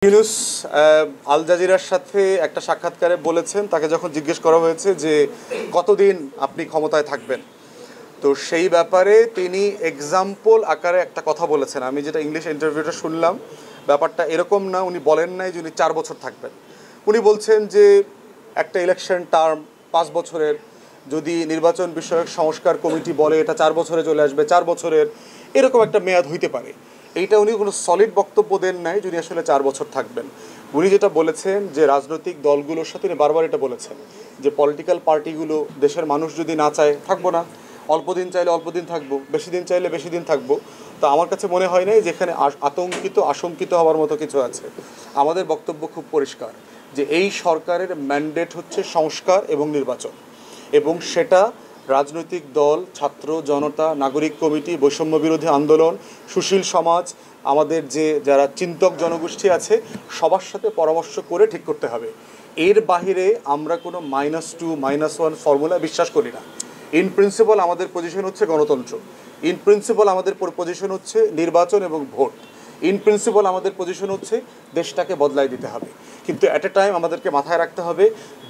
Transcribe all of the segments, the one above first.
ইউনূস আল জাজিরার সাথে একটা সাক্ষাৎকারে বলেছেন, তাকে যখন জিজ্ঞেস করা হয়েছে যে কতদিন আপনি ক্ষমতায় থাকবেন, তো সেই ব্যাপারে তিনি এক্সাম্পল আকারে একটা কথা বলেছেন। আমি যেটা ইংলিশ ইন্টারভিউটা শুনলাম, ব্যাপারটা এরকম না, উনি বলেন নাই যে উনি 4 বছর থাকবেন। উনি বলছেন যে একটা ইলেকশন টার্ম 5 বছরের, যদি নির্বাচন বিষয়ক সংস্কার কমিটি বলে এটা 4 বছরে চলে আসবে, 4 বছরের এরকম একটা মেয়াদ হইতে পারে। এইটা উনি কোনো সলিড বক্তব্য দেন নাই যে উনি আসলে 4 বছর থাকবেন। উনি যেটা বলেছেন যে রাজনৈতিক দলগুলোর সাথে উনি বারবার এটা বলেছেন যে পলিটিক্যাল পার্টিগুলো, দেশের মানুষ যদি না চায় থাকবো না, অল্প দিন চাইলে অল্প দিন থাকবো, বেশি দিন চাইলে বেশি দিন থাকবো। তো আমার কাছে মনে হয় নাই যেখানে আশঙ্কিত হওয়ার মতো কিছু আছে। আমাদের বক্তব্য খুব পরিষ্কার যে এই সরকারের ম্যান্ডেট হচ্ছে সংস্কার এবং নির্বাচন, এবং সেটা রাজনৈতিক দল, ছাত্র জনতা, নাগরিক কমিটি, বৈষম্য বিরোধী আন্দোলন, সুশীল সমাজ, আমাদের যারা চিন্তক জনগোষ্ঠী আছে সবার সাথে পরামর্শ করে ঠিক করতে হবে। এর বাহিরে আমরা কোনো -2 -1 ফর্মুলা বিশ্বাস করি না। ইন প্রিন্সিপাল আমাদের পজিশন হচ্ছে গণতন্ত্র, ইন প্রিন্সিপাল আমাদের পজিশন হচ্ছে নির্বাচন এবং ভোট, ইন প্রিন্সিপাল আমাদের পজিশন হচ্ছে দেশটাকে বদলাই দিতে হবে। কিন্তু অ্যাট এ টাইম আমাদেরকে মাথায় রাখতে হবে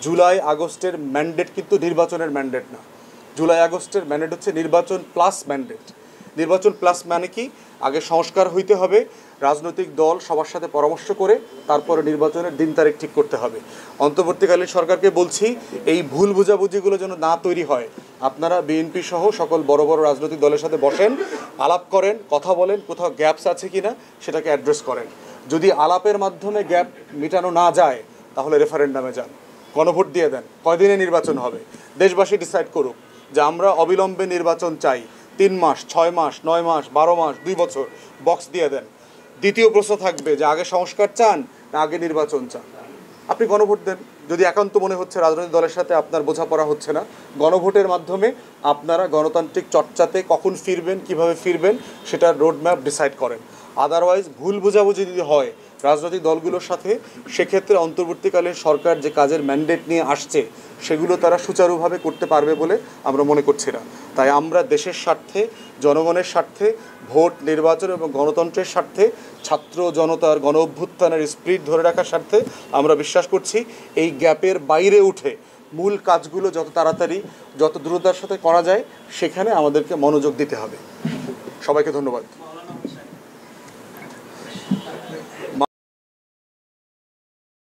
জুলাই আগস্টের ম্যান্ডেট কিন্তু নির্বাচনের ম্যান্ডেট না। জুলাই আগস্টের ম্যান্ডেট হচ্ছে নির্বাচন প্লাস ম্যান্ডেট। নির্বাচন প্লাস মানে কি? আগে সংস্কার হইতে হবে, রাজনৈতিক দল সবার সাথে পরামর্শ করে তারপরে নির্বাচনের দিন তারিখ ঠিক করতে হবে। অন্তর্বর্তীকালীন সরকারকে বলছি, এই ভুল বোঝাবুঝিগুলো যেন না তৈরি হয়। আপনারা বিএনপি সহ সকল বড় বড় রাজনৈতিক দলের সাথে বসেন, আলাপ করেন, কথা বলেন, কোথাও গ্যাপস আছে কি না সেটাকে অ্যাড্রেস করেন। যদি আলাপের মাধ্যমে গ্যাপ মেটানো না যায় তাহলে রেফারেন্ডামে যান, গণভোট দিয়ে দেন। কয়দিনে নির্বাচন হবে দেশবাসী ডিসাইড করুক যে আমরা অবিলম্বে নির্বাচন চাই। 3 মাস, 6 মাস, 9 মাস, 12 মাস, 2 বছর, বক্স দিয়ে দেন। দ্বিতীয় প্রশ্ন থাকবে যে আগে সংস্কার চান না আগে নির্বাচন চান। আপনি গণভোট দেন। যদি একান্ত মনে হচ্ছে রাজনৈতিক দলের সাথে আপনার বোঝাপড়া হচ্ছে না, গণভোটের মাধ্যমে আপনারা গণতান্ত্রিক চর্চাতে কখন ফিরবেন, কিভাবে ফিরবেন সেটার রোডম্যাপ ডিসাইড করেন। আদারওয়াইজ ভুল বোঝাবুঝি যদি হয় রাজনৈতিক দলগুলোর সাথে, সেক্ষেত্রে অন্তর্বর্তীকালীন সরকার যে কাজের ম্যান্ডেট নিয়ে আসছে সেগুলো তারা সুচারুভাবে করতে পারবে বলে আমরা মনে করছি না। তাই আমরা দেশের স্বার্থে, জনগণের স্বার্থে, ভোট, নির্বাচন এবং গণতন্ত্রের স্বার্থে, ছাত্র জনতার গণ অভ্যুত্থানের স্পিরিট ধরে রাখার স্বার্থে আমরা বিশ্বাস করছি এই গ্যাপের বাইরে উঠে মূল কাজগুলো যত তাড়াতাড়ি, যত দ্রুততার সাথে করা যায় সেখানে আমাদেরকে মনোযোগ দিতে হবে। সবাইকে ধন্যবাদ।